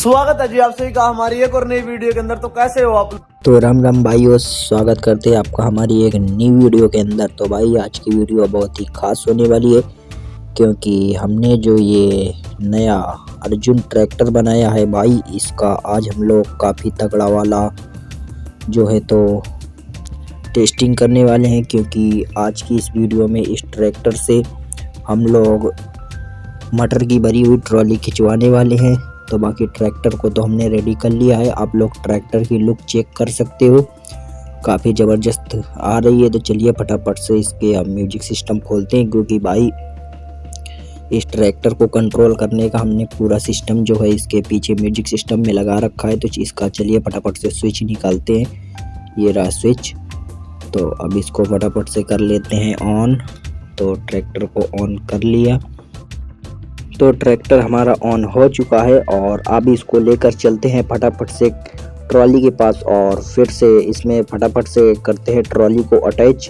स्वागत है जी आप सभी का हमारी एक और नई वीडियो के अंदर। तो कैसे हो आप? तो राम राम भाइयों, स्वागत करते हैं आपका हमारी एक नई वीडियो के अंदर। तो भाई आज की वीडियो बहुत ही खास होने वाली है, क्योंकि हमने जो ये नया अर्जुन ट्रैक्टर बनाया है भाई, इसका आज हम लोग काफ़ी तगड़ा वाला जो है तो टेस्टिंग करने वाले हैं। क्योंकि आज की इस वीडियो में इस ट्रैक्टर से हम लोग मटर की भरी हुई ट्रॉली खिंचवाने वाले हैं। तो बाकी ट्रैक्टर को तो हमने रेडी कर लिया है, आप लोग ट्रैक्टर की लुक चेक कर सकते हो, काफ़ी ज़बरदस्त आ रही है। तो चलिए फटाफट से इसके हम म्यूजिक सिस्टम खोलते हैं, क्योंकि भाई इस ट्रैक्टर को कंट्रोल करने का हमने पूरा सिस्टम जो है इसके पीछे म्यूजिक सिस्टम में लगा रखा है। तो इसका चलिए फटाफट से स्विच निकालते हैं, ये रहा स्विच। तो अब इसको फटाफट से कर लेते हैं ऑन। तो ट्रैक्टर को ऑन कर लिया, तो ट्रैक्टर हमारा ऑन हो चुका है। और अब इसको लेकर चलते हैं फटाफट से ट्रॉली के पास, और फिर से इसमें फटाफट से करते हैं ट्रॉली को अटैच,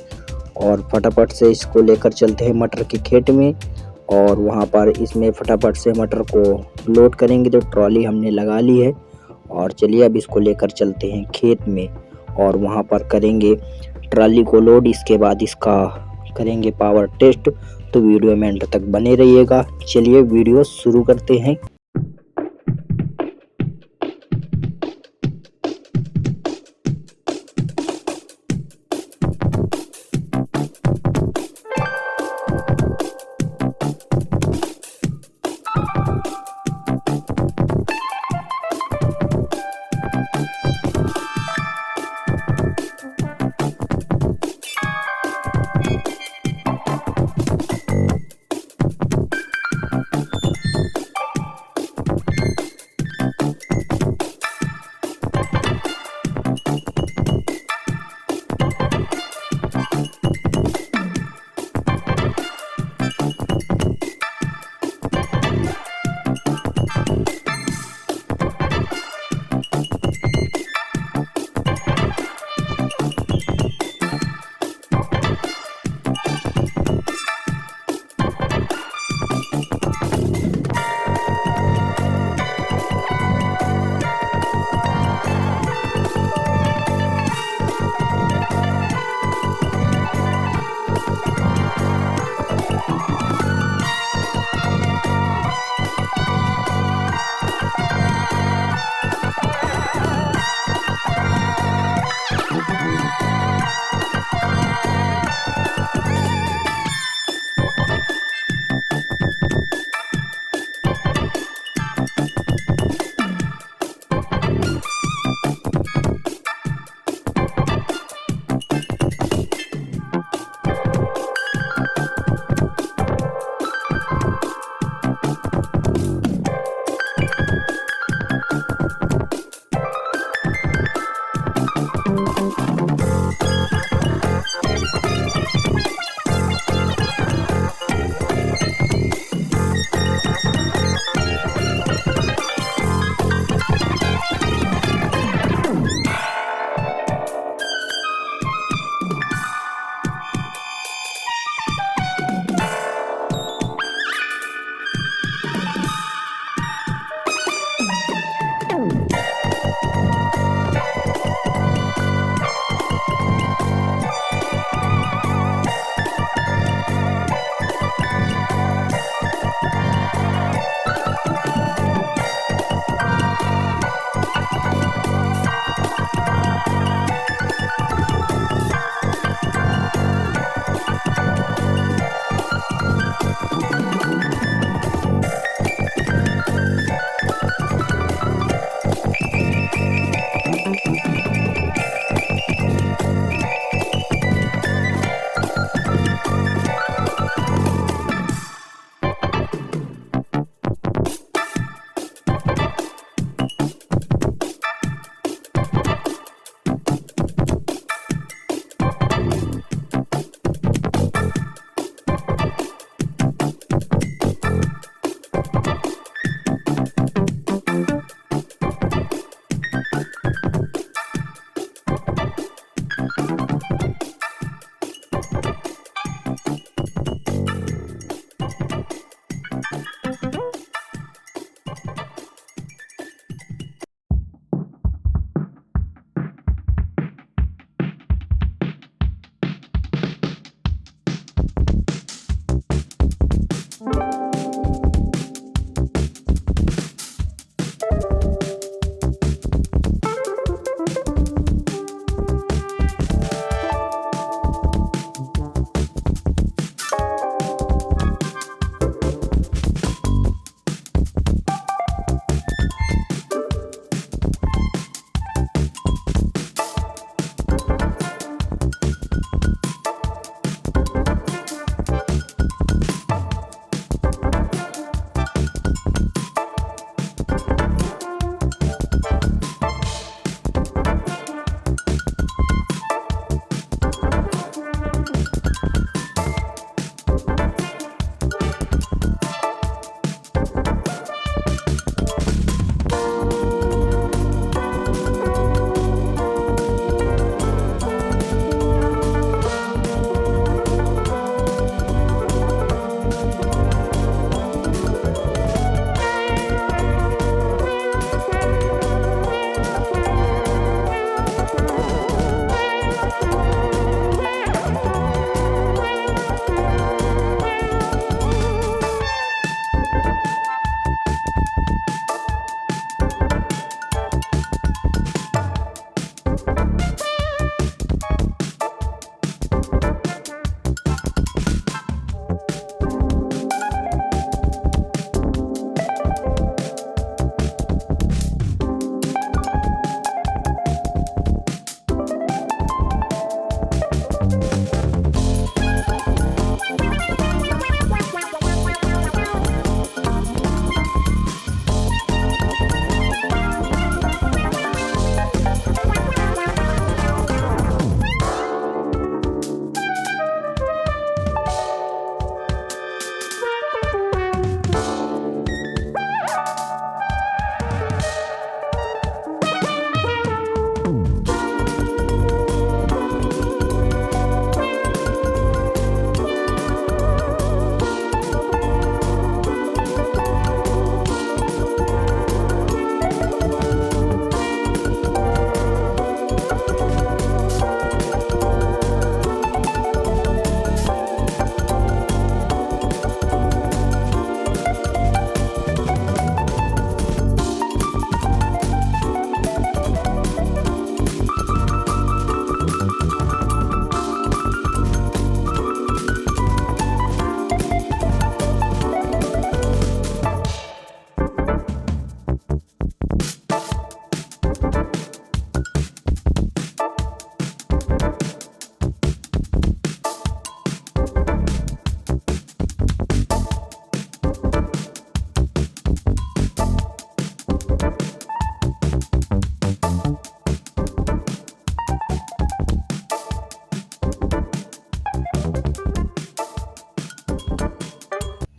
और फटाफट से इसको लेकर चलते हैं मटर के खेत में, और वहां पर इसमें फटाफट से मटर को लोड करेंगे। तो ट्रॉली हमने लगा ली है, और चलिए अब इसको लेकर चलते हैं खेत में, और वहां पर करेंगे ट्रॉली को लोड। इसके बाद इसका करेंगे पावर टेस्ट। तो वीडियो में अंत तक बने रहिएगा। चलिए वीडियो शुरू करते हैं।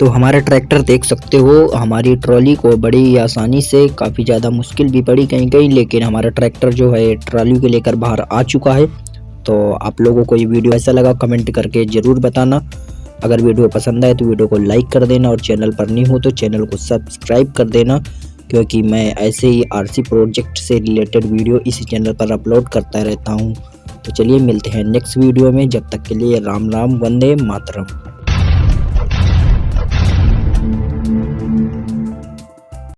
तो हमारा ट्रैक्टर देख सकते हो, हमारी ट्रॉली को बड़ी आसानी से, काफ़ी ज़्यादा मुश्किल भी पड़ी कहीं कहीं, लेकिन हमारा ट्रैक्टर जो है ट्रॉली को लेकर बाहर आ चुका है। तो आप लोगों को ये वीडियो ऐसा लगा कमेंट करके ज़रूर बताना। अगर वीडियो पसंद आए तो वीडियो को लाइक कर देना और चैनल पर नहीं हो तो चैनल को सब्सक्राइब कर देना, क्योंकि मैं ऐसे ही आरसी प्रोजेक्ट से रिलेटेड वीडियो इसी चैनल पर अपलोड करता रहता हूँ। तो चलिए मिलते हैं नेक्स्ट वीडियो में, जब तक के लिए राम राम, वंदे मातरम।